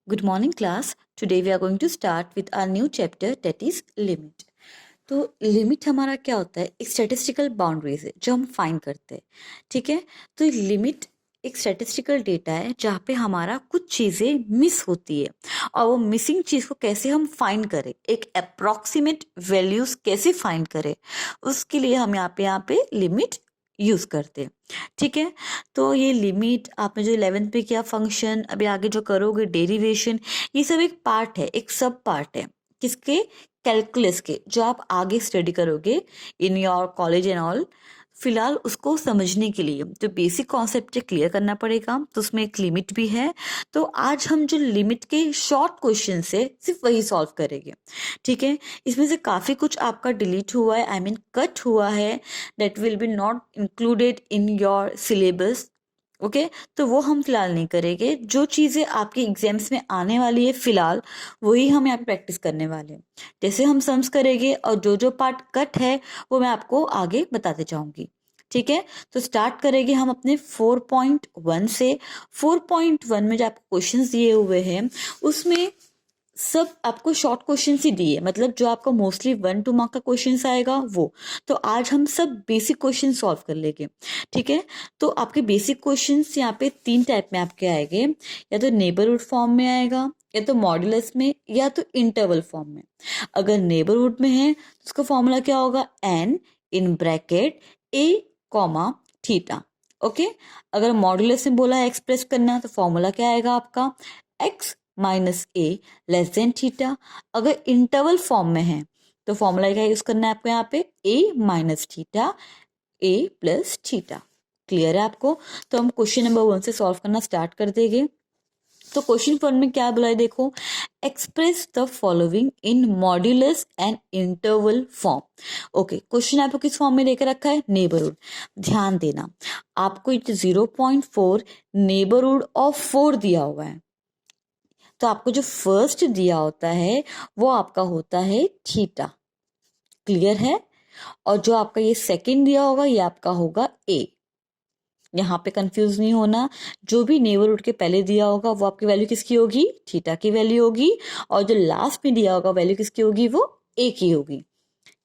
Good morning, class. Today we are going to start with our new chapter, that is limit. तो limit हमारा क्या होता है? एक स्टैटिस्टिकल बाउंड्रीज है जो हम फाइन करते हैं, ठीक है। तो लिमिट एक स्टैटिस्टिकल डेटा है जहाँ पे हमारा कुछ चीज़ें मिस होती है, और वो मिसिंग चीज़ को कैसे हम फाइंड करें, एक अप्रॉक्सीमेट वैल्यूज कैसे फाइंड करें, उसके लिए हम यहाँ पे लिमिट यूज़ करते हैं, ठीक है। तो ये लिमिट आपने जो 11th पे किया, फंक्शन, अभी आगे जो करोगे डेरिवेशन, ये सब एक पार्ट है, एक सब पार्ट है किसके? कैलकुलस के, जो आप आगे स्टडी करोगे in your college and all. फिलहाल उसको समझने के लिए जो बेसिक कॉन्सेप्ट है क्लियर करना पड़ेगा, तो उसमें एक लिमिट भी है। तो आज हम जो लिमिट के शॉर्ट क्वेश्चन से सिर्फ वही सॉल्व करेंगे, ठीक है। इसमें से काफ़ी कुछ आपका डिलीट हुआ है, आई मीन कट हुआ है, that will be not included in your syllabus, okay. तो वो हम फिलहाल नहीं करेंगे। जो चीज़ें आपके एग्जाम्स में आने वाली है फिलहाल, वही हम यहाँ पे प्रैक्टिस करने वाले हैं। जैसे हम सम्स करेंगे और जो जो पार्ट कट है वो मैं आपको आगे बताते जाऊंगी, ठीक है। तो स्टार्ट करेंगे हम अपने 4.1 से। 4.1 में जो आपको क्वेश्चंस दिए हुए हैं उसमें सब आपको शॉर्ट क्वेश्चन ही दिए, मतलब जो आपका मोस्टली 1-2 मार्क का क्वेश्चन आएगा वो। तो आज हम सब बेसिक क्वेश्चन सॉल्व कर लेंगे, ठीक है। तो आपके बेसिक क्वेश्चंस यहाँ पे 3 टाइप में आपके आएंगे, या तो नेबरहुड फॉर्म में आएगा, या तो मॉड्यूलस में, या तो इंटरवल फॉर्म में। अगर नेबरहुड में है तो उसका फॉर्मूला क्या होगा? n in bracket a comma theta, okay. अगर मॉड्यूलस में बोला है एक्सप्रेस करना, तो फॉर्मूला क्या आएगा आपका? x माइनस ए लेस देन थीटा। अगर इंटरवल फॉर्म में है तो फॉर्मूला क्या यूज करना है आपको यहाँ पे? a minus theta a plus theta. Clear है आपको? तो हम क्वेश्चन नंबर 1 से सॉल्व करना स्टार्ट कर देंगे। तो क्वेश्चन 1 में क्या बोला है देखो, express the following in modulus and interval form. Okay, question आपको किस फॉर्म में लेकर रखा है? नेबरहुड। ध्यान देना, आपको 0.4 नेबरहुड ऑफ 4 दिया हुआ है, तो आपको जो फर्स्ट दिया होता है वो आपका होता है थीटा। क्लियर है? और जो आपका ये सेकंड दिया होगा ये आपका होगा ए। यहाँ पे कंफ्यूज नहीं होना, जो भी नेबरहुड के पहले दिया होगा वो आपकी वैल्यू किसकी होगी? थीटा की वैल्यू होगी, और जो लास्ट में दिया होगा वैल्यू किसकी होगी? वो ए की होगी।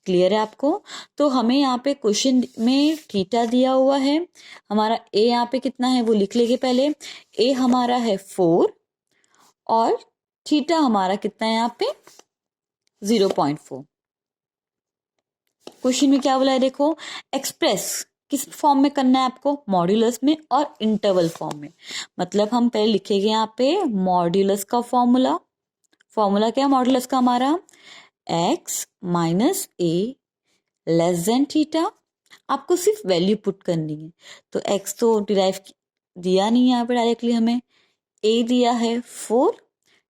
क्लियर है आपको? तो हमें यहाँ पे क्वेश्चन में थीटा दिया हुआ है, हमारा ए यहाँ पे कितना है वो लिख लेंगे पहले। ए हमारा है 4 और थीटा हमारा कितना है यहाँ पे? 0.4। क्वेश्चन में क्या बोला है देखो, एक्सप्रेस किस फॉर्म में करना है आपको? मॉड्यूलस में और इंटरवल फॉर्म में। मतलब हम पहले लिखेंगे यहाँ पे मॉड्यूलस का फॉर्मूला। फॉर्मूला क्या है मॉड्यूलस का हमारा? x माइनस ए लेस देन थीटा। आपको सिर्फ वैल्यू पुट करनी है, तो x तो डिराइव दिया नहीं है यहाँ पे डायरेक्टली, हमें a दिया है 4,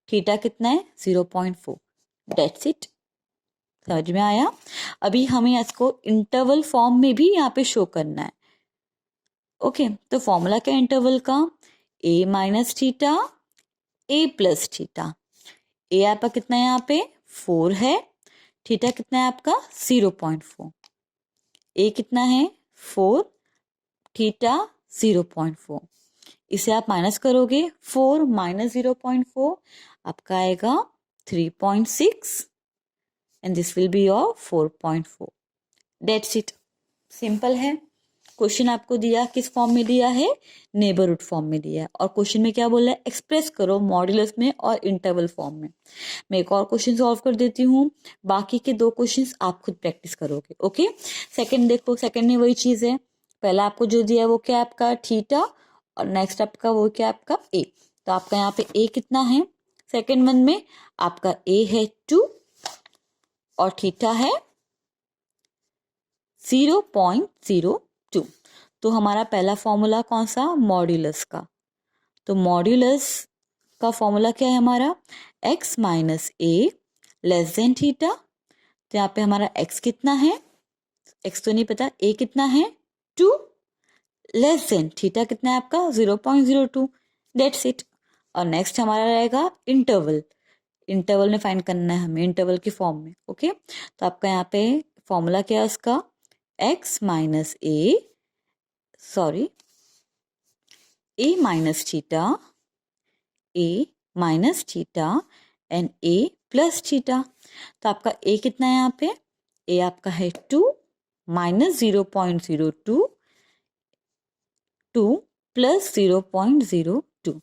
थीटा कितना है? 0.4। That's it. समझ में आया? अभी हमें इसको इंटरवल फॉर्म में भी यहाँ पे शो करना है, ओके। तो फॉर्मूला क्या इंटरवल का? a minus theta a plus theta. A आपका कितना है यहाँ पे? 4 है, थीटा कितना है आपका? 0.4। ए कितना है? 4, थीटा 0.4। इसे आप माइनस करोगे, 4 माइनस 0.4 आपका आएगा 3.6, and this will be your 4.4। That's it. Simple है। क्वेश्चन आपको दिया किस फॉर्म में दिया है? नेबरहुड फॉर्म में दिया है, और क्वेश्चन में क्या बोला है? एक्सप्रेस करो मॉड्यूलस में और इंटरवल फॉर्म में। मैं एक और क्वेश्चन सॉल्व कर देती हूँ, बाकी के 2 क्वेश्चंस आप खुद प्रैक्टिस करोगे, ओके। सेकंड देखो, सेकंड में वही चीज है। पहला आपको जो दिया है वो क्या है आपका? थीटा, और नेक्स्ट आपका वो क्या है आपका? ए। तो आपका यहाँ पे ए कितना है? सेकेंड वन में आपका ए है 2 और थीटा है 0.02। तो हमारा पहला फॉर्मूला कौन सा? मॉड्यूलस का। तो मॉड्यूलस का फॉर्मूला क्या है हमारा? x माइनस ए लेस देन थीटा। तो यहाँ पे हमारा x कितना है? x तो नहीं पता, a कितना है? 2 लेस देन थीटा कितना है आपका? 0.02। That's it. और नेक्स्ट हमारा रहेगा इंटरवल। इंटरवल में फाइंड करना है हमें, इंटरवल की फॉर्म में, ओके। तो आपका यहाँ पे फॉर्मूला क्या है उसका? x minus A, sorry, a minus theta, a minus theta and A plus theta. तो आपका ए कितना है यहाँ पे, ए आपका है 2 माइनस 0.02 2 प्लस 0.02।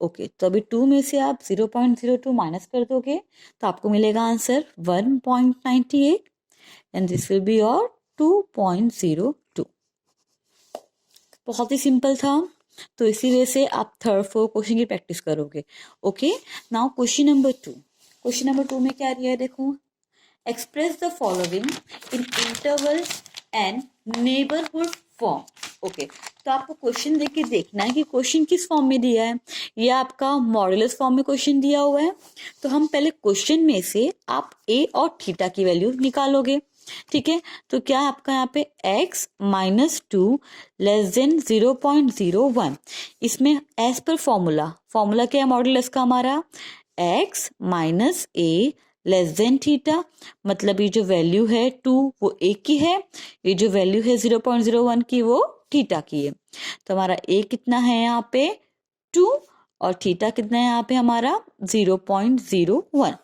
ओके, तो अभी 2 में से आप 0.02 माइनस कर दोगे तो आपको मिलेगा answer 1.98 and this will be your 2.02। बहुत ही सिंपल था, तो इसी वजह से आप थर्ड फोर्थ क्वेश्चन की प्रैक्टिस करोगे। Okay, now question number 2। Question number 2 में क्या दिया है, देखो, express the following in interval and neighbourhood form. Okay, तो आपको क्वेश्चन देख के देखना है कि क्वेश्चन किस फॉर्म में दिया है। ये आपका मॉड्यूलस फॉर्म में क्वेश्चन दिया हुआ है, तो हम पहले क्वेश्चन में से आप ए और थीटा की वैल्यू निकालोगे। ठीक है, तो क्या आपका यहाँ पे x माइनस 2 लेस देन 0.01, इसमें एज पर फॉर्मूला, फॉर्मूला क्या है मॉड्यूलस का हमारा, x माइनस ए लेस देन थीटा, मतलब ये जो वैल्यू है 2 वो ए की है, ये जो वैल्यू है 0.01 की वो थीटा की है। तो हमारा ए कितना है यहाँ पे 2 और थीटा कितना है यहाँ पे हमारा 0.01।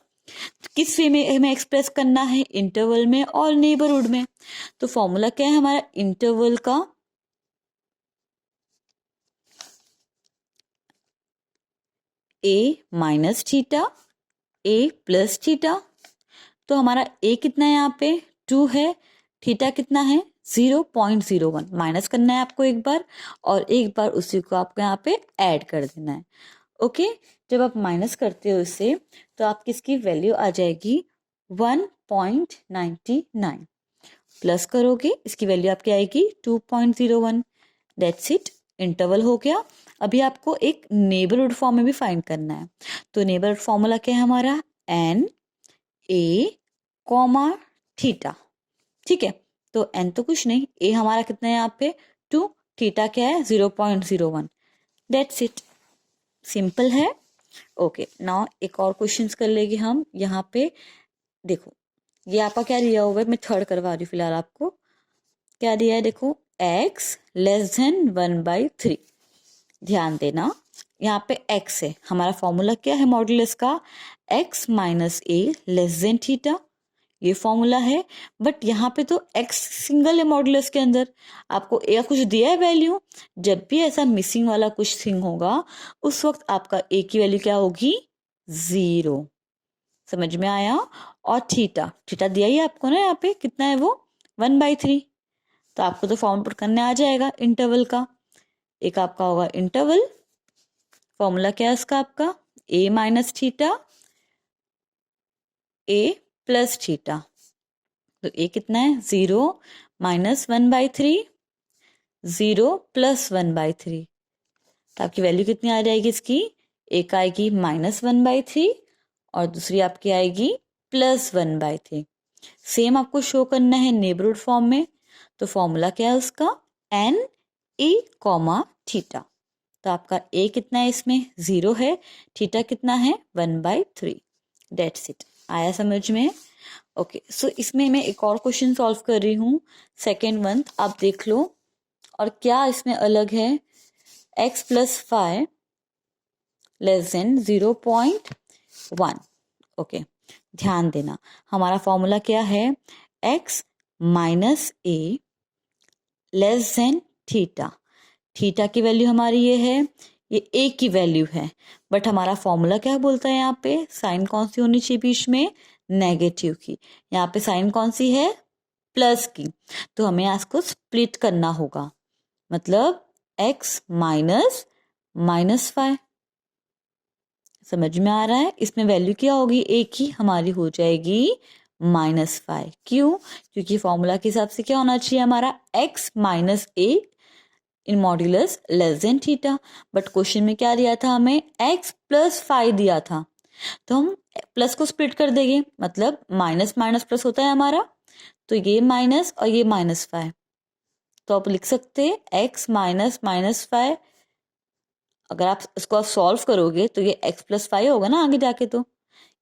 किस वे में हमें एक्सप्रेस करना है, इंटरवल में और नेबरहुड में। तो फॉर्मूला क्या है हमारा इंटरवल का, ए माइनस थीटा ए प्लस थीटा। तो हमारा ए कितना है यहाँ पे 2 है, थीटा कितना है 0.01, माइनस करना है आपको एक बार और एक बार उसी को आपको यहाँ पे ऐड कर देना है। ओके, जब आप माइनस करते हो इससे तो आपकी इसकी वैल्यू आ जाएगी 1.99, प्लस करोगे इसकी वैल्यू आपकी आएगी 2.01। दैट्स इट, इंटरवल हो गया। अभी आपको एक नेबरहुड फॉर्म में भी फाइंड करना है। तो नेबरहुड फॉर्मूला क्या है हमारा, एन ए कॉमा थीटा। ठीक है, तो एन तो कुछ नहीं, ए हमारा कितना है यहाँ पे 2, थीटा क्या है 0.01। दैट्स इट, सिंपल है। ओके, नाउ एक और क्वेश्चंस कर लेंगे हम। यहाँ पे देखो, ये आपका क्या दिया हुआ है, मैं थर्ड करवा रही हूँ फिलहाल आपको। क्या दिया है देखो, x लेस देन 1/3। ध्यान देना, यहाँ पे x है, हमारा फॉर्मूला क्या है मॉड्यूलस का, x माइनस ए लेस देन थीटा, ये फॉर्मूला है। बट यहाँ पे तो x सिंगल है मॉड्यूलस के अंदर, आपको a कुछ दिया है वैल्यू। जब भी ऐसा मिसिंग वाला कुछ थिंग होगा उस वक्त आपका a की वैल्यू क्या होगी, 0। समझ में आया। और थीटा, थीटा दिया ही आपको ना, यहाँ पे कितना है वो 1/3। तो आपको तो फॉर्म पुट करने आ जाएगा इंटरवल का। एक आपका होगा इंटरवल, फॉर्मूला क्या है इसका आपका, a minus theta a plus theta. तो a कितना है 0 माइनस 1/3, 0 प्लस 1/3। तो आपकी वैल्यू कितनी आ जाएगी इसकी, एक आएगी माइनस 1/3 और दूसरी आपकी आएगी प्लस 1/3। सेम आपको शो करना है नेबरहुड फॉर्म में। तो फॉर्मूला क्या है उसका, एन ए कॉमा थीटा। तो आपका ए कितना है इसमें 0 है, थीटा कितना है 1/3। डेट्स इट, आया समझ में। ओके, सो इसमें मैं एक और क्वेश्चन सॉल्व कर रही हूँ, सेकेंड वन, आप देख लो। और क्या इसमें अलग है, x plus 5 less than 0.1। Okay, ध्यान देना, हमारा फॉर्मूला क्या है, x माइनस ए लेस देन थीटा। थीटा की वैल्यू हमारी ये है, ये ए की वैल्यू है, बट हमारा फॉर्मूला क्या बोलता है, यहाँ पे साइन कौन सी होनी चाहिए बीच में, नेगेटिव की। यहाँ पे साइन कौन सी है, प्लस की। तो हमें इसको स्प्लिट करना होगा, मतलब x माइनस -5। समझ में आ रहा है, इसमें वैल्यू क्या होगी, ए की हमारी हो जाएगी -5। क्यों, क्योंकि फॉर्मूला के हिसाब से क्या होना चाहिए हमारा, x minus A in modulus less than theta. But question में क्या दिया था हमें, x प्लस 5 दिया था, तो हम प्लस को स्प्लिट कर देंगे, मतलब माइनस माइनस प्लस होता है हमारा, तो ये माइनस और ये -5। तो आप लिख सकते हैं x माइनस -5। अगर आप इसको आप सॉल्व करोगे तो ये x प्लस 5 होगा ना आगे जाके, तो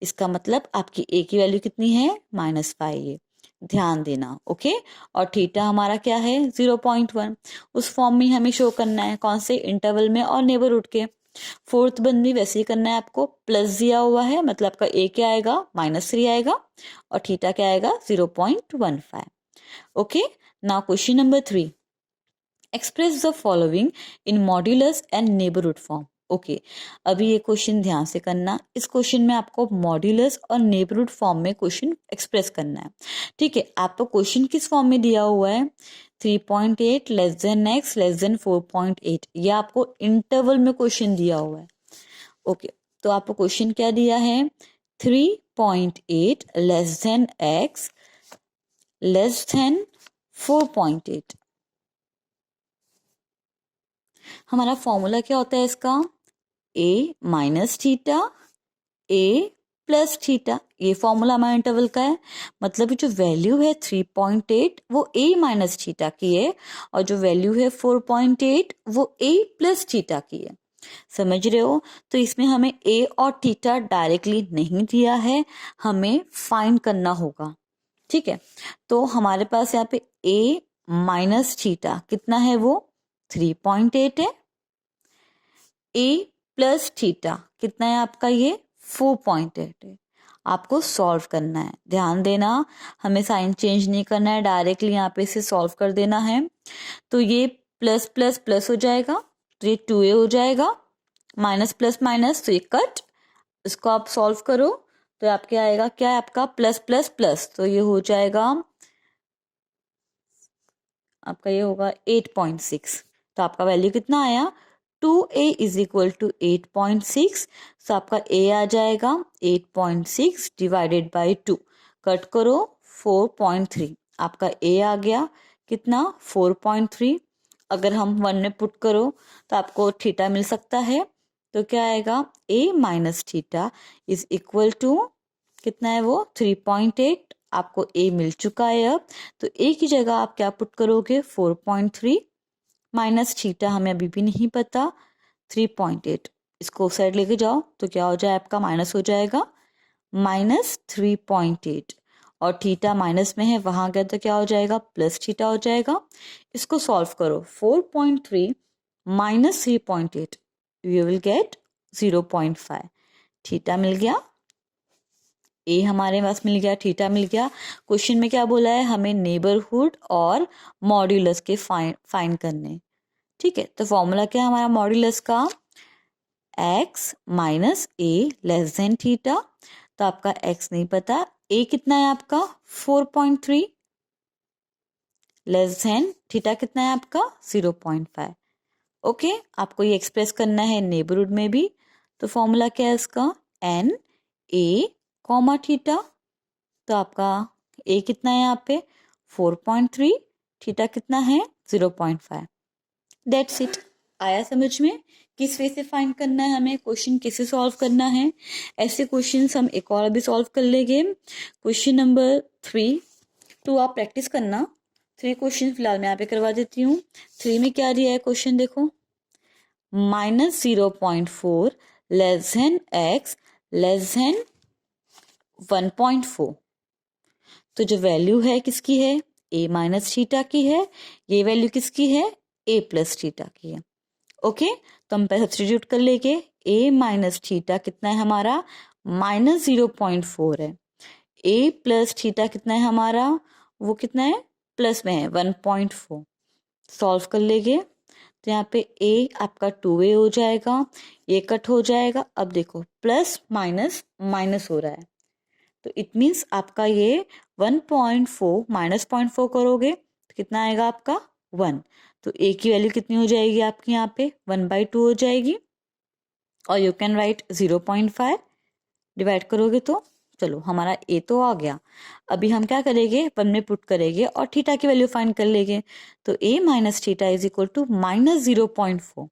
इसका मतलब आपकी a की वैल्यू कितनी है -5। ये ध्यान देना। ओके, और थीटा हमारा क्या है 0.1। उस फॉर्म में हमें शो करना है, कौन से, इंटरवल में और नेबरहुड के। फोर्थ वन भी वैसे ही करना है आपको, प्लस दिया हुआ है मतलब आपका ए क्या आएगा -3 आएगा और थीटा क्या आएगा 0.15। Okay, now question number 3, express the following in modulus and neighbourhood form. Okay, अभी ये क्वेश्चन ध्यान से करना, इस क्वेश्चन में आपको मॉड्यूलस और नेबरहुड फॉर्म में क्वेश्चन एक्सप्रेस करना है। ठीक है, आपको क्वेश्चन किस फॉर्म में दिया हुआ है, 3.8 less than x less than 4.8, ये आपको इंटरवल में क्वेश्चन दिया हुआ है। ओके, तो आपको क्वेश्चन क्या दिया है, 3.8 less than x less than 4.8। हमारा फॉर्मूला क्या होता है इसका, a minus theta a plus theta, ये फॉर्मूला हमारा इंटरवल का है। मतलब जो वैल्यू है 3.8 वो a माइनस थीटा की है और जो वैल्यू है 4.8 वो a प्लस थीटा की है। समझ रहे हो? तो इसमें हमें a और थीटा डायरेक्टली नहीं दिया है, हमें फाइंड करना होगा। ठीक है, तो हमारे पास यहाँ पे a माइनस थीटा कितना है, वो 3.8 है, a प्लस थीटा कितना है आपका, ये 4.8 है। आपको सॉल्व करना है, ध्यान देना, हमें साइन चेंज नहीं करना है, डायरेक्टली यहाँ पे इसे सॉल्व कर देना है। तो ये प्लस प्लस प्लस हो जाएगा तो ये 2a हो जाएगा, माइनस प्लस माइनस तो ये कट, इसको आप सॉल्व करो तो आपके आएगा क्या है आपका प्लस प्लस प्लस, तो ये हो जाएगा आपका, ये होगा 8.6। तो आपका वैल्यू कितना आया, 2a इज इक्वल टू 8.6। तो आपका a आ जाएगा 8.6 डिवाइडेड बाई 2, कट करो 4.3, आपका a आ गया कितना 4.3। अगर हम 1 में पुट करो तो आपको थीटा मिल सकता है, तो क्या आएगा a minus theta is equal to कितना है वो 3.8। आपको a मिल चुका है अब, तो a की जगह आप क्या पुट करोगे 4.3 माइनस थीटा हमें अभी भी नहीं पता 3.8, इसको साइड लेके जाओ तो क्या हो जाए आपका माइनस हो जाएगा -3.8 और थीटा माइनस में है वहां गया तो क्या हो जाएगा प्लस थीटा हो जाएगा। इसको सॉल्व करो 4.3 minus 3.8 you will get 0.5, theta मिल गया, ए हमारे पास मिल गया, थीटा मिल गया। क्वेश्चन में क्या बोला है, हमें नेबरहुड और मॉड्यूलस के फाइंड करने। ठीक है, तो फॉर्मूला क्या है हमारा मॉड्यूलस का, x माइनस ए लेस देन थीटा। तो आपका x नहीं पता, a कितना है आपका 4.3 लेस देन थीटा कितना है आपका 0.5। ओके, आपको ये एक्सप्रेस करना है नेबरहुड में भी, तो फॉर्मूला क्या है इसका, n a कॉमा थीटा। तो आपका a कितना है यहाँ पे 4.3, थीटा कितना है 0.5। That's it. आया समझ में किस वे से फाइंड करना है, हमें क्वेश्चन कैसे सॉल्व करना है। ऐसे क्वेश्चंस हम एक और अभी सॉल्व कर लेंगे। क्वेश्चन नंबर 3 तो आप प्रैक्टिस करना, 3 क्वेश्चन फिलहाल मैं यहाँ पे करवा देती हूँ। 3 में क्या दिया है क्वेश्चन देखो, -0.4 less than x less than 1.4। तो जो वैल्यू है किसकी है, a माइनस थीटा की है, ये वैल्यू किसकी है a प्लस थीटा की है। ओके, तो हम पहले सब्स्टिट्यूट कर लेंगे, a माइनस थीटा कितना है हमारा -0.4 है, a प्लस थीटा कितना है हमारा, वो कितना है प्लस में है 1.4। सॉल्व कर लेंगे तो यहाँ पे a आपका 2a हो जाएगा, ये कट हो जाएगा। अब देखो प्लस माइनस माइनस हो रहा है, तो इट मीन्स आपका ये 1.4 माइनस 0.4 करोगे तो कितना आएगा आपका 1। तो a की वैल्यू कितनी हो जाएगी आपके यहाँ पे 1/2 हो जाएगी, और यू कैन राइट 0.5 डिवाइड करोगे तो चलो हमारा a तो आ गया। अभी हम क्या करेंगे 1 में पुट करेंगे और थीटा की वैल्यू फाइंड कर लेंगे, तो a minus theta is equal to -0.4।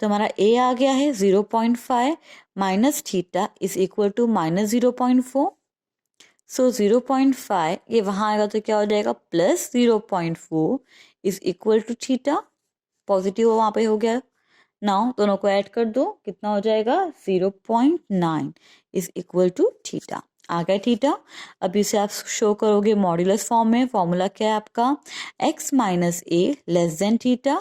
तो हमारा a आ गया है 0.5 minus theta is equal to -0.4। So 0.5 ये वहां आएगा तो क्या हो जाएगा +0.4 is equal to theta, positive वहां पे हो गया। नाउ दोनों को ऐड कर दो, कितना हो जाएगा 0.9 इज इक्वल टू थीटा, आ गया थीटा। अब इसे आप शो करोगे मॉड्यूलस फॉर्म में, फॉर्मूला क्या है आपका x माइनस ए लेस देन थीटा।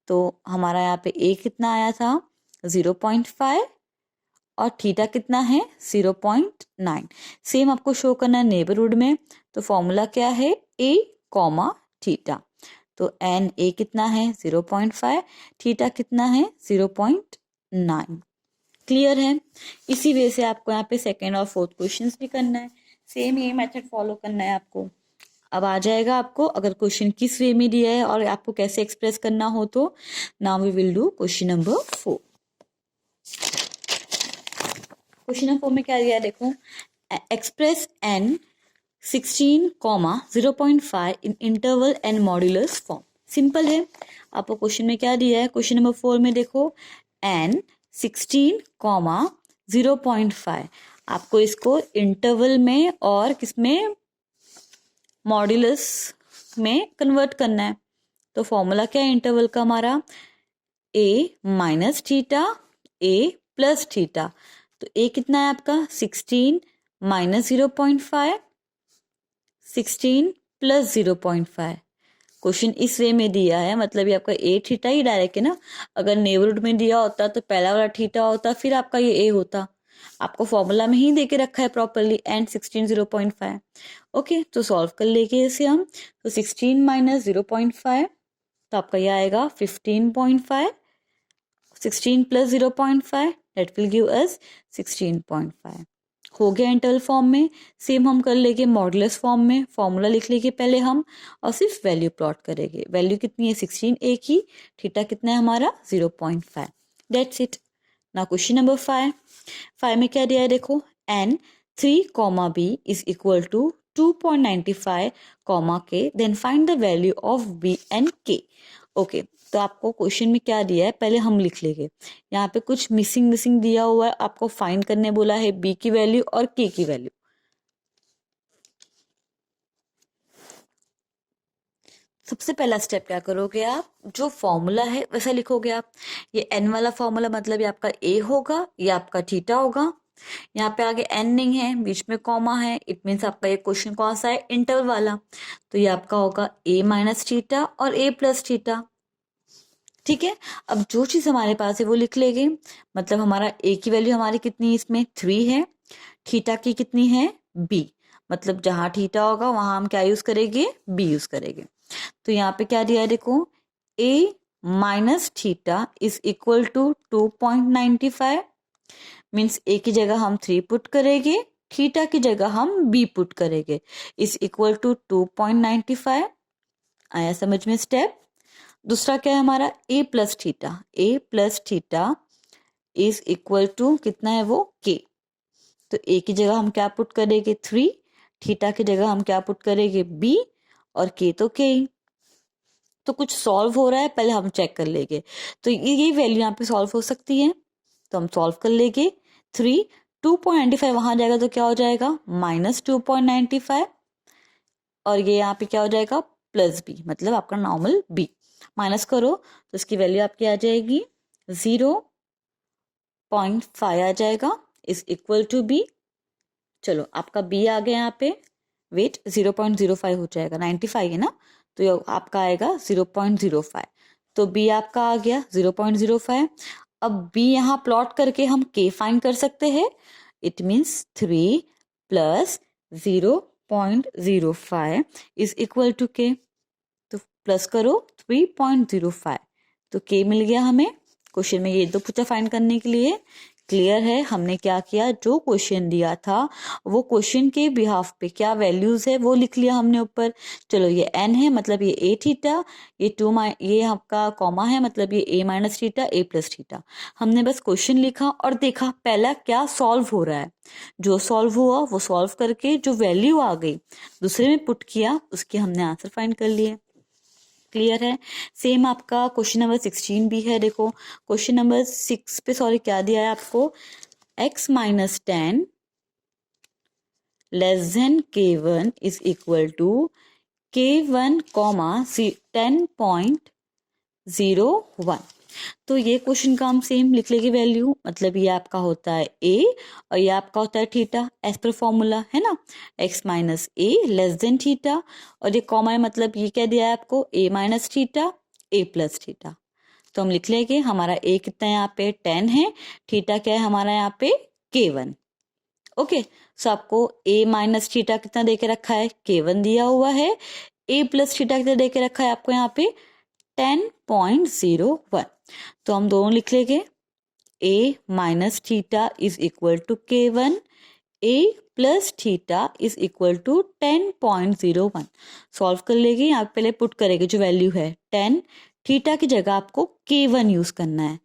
तो हमारा यहाँ पे a कितना आया था 0.5 और थीटा कितना है 0.9। सेम आपको शो करना है नेबरहुड में, तो फॉर्मूला क्या है a कॉमा थीटा। तो एन ए कितना है 0.5, थीटा कितना है 0.9। क्लियर है। इसी वे से आपको यहाँ पे सेकेंड और फोर्थ क्वेश्चंस भी करना है, सेम ये मेथड फॉलो करना है आपको। अब आ जाएगा आपको अगर क्वेश्चन किस वे में दिया है और आपको कैसे एक्सप्रेस करना हो तो। Now we will do question number 4। Question number 4 में क्या दिया है देखो, express n 16, 0.5 in interval and modulus form. Simple है। आपको क्वेश्चन में क्या दिया है, क्वेश्चन नंबर 4 में देखो n 16, 0.5, आपको इसको इंटरवल में और किसमें मॉड्यूलस में कन्वर्ट करना है। तो फॉर्मूला क्या है इंटरवल का हमारा, a minus theta a plus theta. तो a कितना है आपका 16 माइनस 0.5, 16 प्लस 0.5। क्वेश्चन इस वे में दिया है, मतलब ये आपका a थीटा ही डायरेक्ट है ना। अगर नेबरहुड में दिया होता तो पहला वाला थीटा होता, फिर आपका ये a होता। आपको फॉर्मूला में ही देके रखा है प्रॉपरली एंड 16 0.5। ओके, तो सॉल्व कर लेंगे इसे हम। तो 16 माइनस 0.5, तो आपका ये आएगा 15.5। 16 plus 0.5 that will give us 16.5। हो गया इंटरवल फॉर्म में। सेम हम कर लेंगे मॉडुलस फॉर्म में, फॉर्मूला लिख लेंगे पहले हम और सिर्फ वैल्यू प्लॉट करेंगे। वैल्यू कितनी है 16 a की, थीटा कितना है हमारा 0.5। That's it. ना क्वेश्चन नंबर 5 में क्या दिया है देखो, n 3, b is equal to 2.95, k, then find the value of b and k। Okay, तो आपको क्वेश्चन में क्या दिया है पहले हम लिख लेंगे। यहाँ पे कुछ मिसिंग दिया हुआ है, आपको फाइंड करने बोला है b की वैल्यू और k की वैल्यू। सबसे पहला स्टेप क्या करोगे आप, जो फॉर्मूला है वैसा लिखोगे आप। ये n वाला फॉर्मूला मतलब ये आपका a होगा, ये आपका थीटा होगा। यहाँ पे आगे n नहीं है, बीच में कॉमा है, इट मीन्स आपका ये क्वेश्चन कौन सा है इंटरवल वाला। तो ये आपका होगा a माइनस थीटा और a प्लस थीटा। ठीक है, अब जो चीज हमारे पास है वो लिख लेंगे। मतलब हमारा a की वैल्यू हमारी कितनी है, इसमें 3 है। थीटा की कितनी है b, मतलब जहां थीटा होगा वहां हम क्या यूज करेंगे b यूज करेंगे। तो यहाँ पे क्या दिया है देखो, a minus theta is equal to 2.95, means a की जगह हम 3 पुट करेंगे, थीटा की जगह हम b पुट करेंगे, इज इक्वल टू 2.95। आया समझ में स्टेप। दूसरा क्या है हमारा a plus theta is equal to कितना है वो k। तो a की जगह हम क्या पुट करेंगे 3, थीटा की जगह हम क्या पुट करेंगे b, और k तो k ही। तो कुछ सॉल्व हो रहा है, पहले हम चेक कर लेंगे। तो ये वैल्यू यहाँ पे सॉल्व हो सकती है, तो हम सॉल्व कर लेंगे। 3 2.95 वहां जाएगा तो क्या हो जाएगा -2.95, और ये यहाँ पे क्या हो जाएगा प्लस b, मतलब आपका नॉर्मल b। माइनस करो तो इसकी वैल्यू आपकी आ जाएगी 0.5 आ जाएगा, इज इक्वल टू b। चलो आपका b आ गया यहाँ पे, वेट 0.05 हो जाएगा, 95 है ना, तो ये आपका आएगा 0.05। तो b आपका आ गया 0.05। अब b यहाँ प्लॉट करके हम k फाइंड कर सकते हैं। It means 3 plus 0.05 is equal to k। तो प्लस करो 3.05, तो k मिल गया हमें। क्वेश्चन में ये दो पूछा फाइंड करने के लिए। क्लियर है, हमने क्या किया, जो क्वेश्चन दिया था वो क्वेश्चन के बिहाफ पे क्या वैल्यूज है वो लिख लिया हमने ऊपर। चलो ये n है मतलब ये a थीटा, ये 2 ये आपका कॉमा है मतलब ये a minus theta a plus theta. हमने बस क्वेश्चन लिखा और देखा पहला क्या सॉल्व हो रहा है। जो सॉल्व हुआ वो सॉल्व करके जो वैल्यू आ गई दूसरे में पुट किया, उसके हमने आंसर फाइंड कर लिए। क्लियर है। सेम आपका क्वेश्चन नंबर 16 भी है। देखो क्वेश्चन नंबर 6 पे सॉरी क्या दिया है आपको, x minus 10 less than k1 is equal to k1 10.01। तो ये क्वेश्चन का हम सेम लिख लेंगे वैल्यू, मतलब ये आपका होता है a और ये आपका होता है थीटा एज पर फॉर्मूला है ना, x minus a less than theta, और ये कॉमा है मतलब ये क्या दिया है आपको a minus theta a plus theta. तो हम लिख लेंगे हमारा ए कितना है यहाँ पे 10 है, थीटा क्या है हमारा यहाँ पे K1। ओके, सो आपको ए माइनस थीटा कितना दे के रखा है, K1 दिया हुआ है। ए प्लस थीटा कितना दे के रखा है आपको यहाँ पे 10.01। तो हम दोनों लिख लेंगे A minus theta is equal to K1, A plus theta is equal to 10.01। Solve कर लेंगे, यहाँ पे पहले पुट करेंगे जो वैल्यू है 10, थीटा की जगह आपको K1 यूज करना है।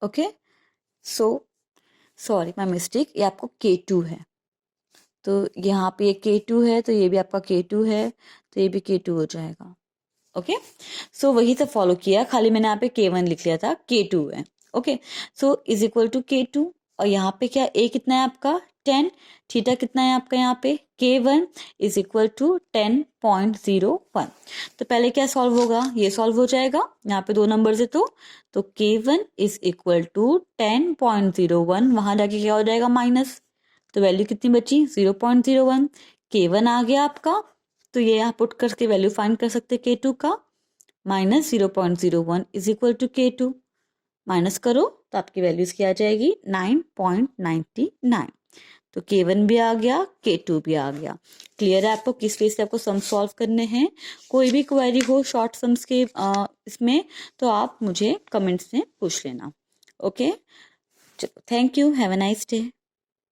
Okay, so sorry my mistake, ये आपको K2 है, तो यहाँ पे ये K2 है, तो ये भी आपका K2 है, तो ये भी K2 हो जाएगा। ओके, सो वही तो फॉलो किया, खाली मैंने यहाँ पे K1 लिख लिया था, K2 है। Okay, so is equal to K2, और यहाँ पे क्या ए कितना है आपका 10, थीटा कितना है आपका यहाँ पे K1 इज इक्वल टू 10.01। तो पहले क्या सॉल्व होगा, ये सॉल्व हो जाएगा, यहाँ पे 2 नंबर से तो K1 इज इक्वल टू 10.01, वहां जाके क्या हो जाएगा माइनस, तो वैल्यू कितनी बची 0.01, K1 आ गया आपका, तो ये यहाँ पुट करके वैल्यू फाइंड कर सकते हैं K2 का, minus 0.01 is equal to K2, minus करो तो आपकी वैल्यूज क्या आ जाएगी 9.99। तो K1 भी आ गया, K2 भी आ गया। क्लियर है आपको किस वे से आपको सम सॉल्व करने हैं। कोई भी क्वेरी हो शॉर्ट सम्स के इसमें तो आप मुझे कमेंट्स में पूछ लेना। ओके, चलो, thank you, have a nice day.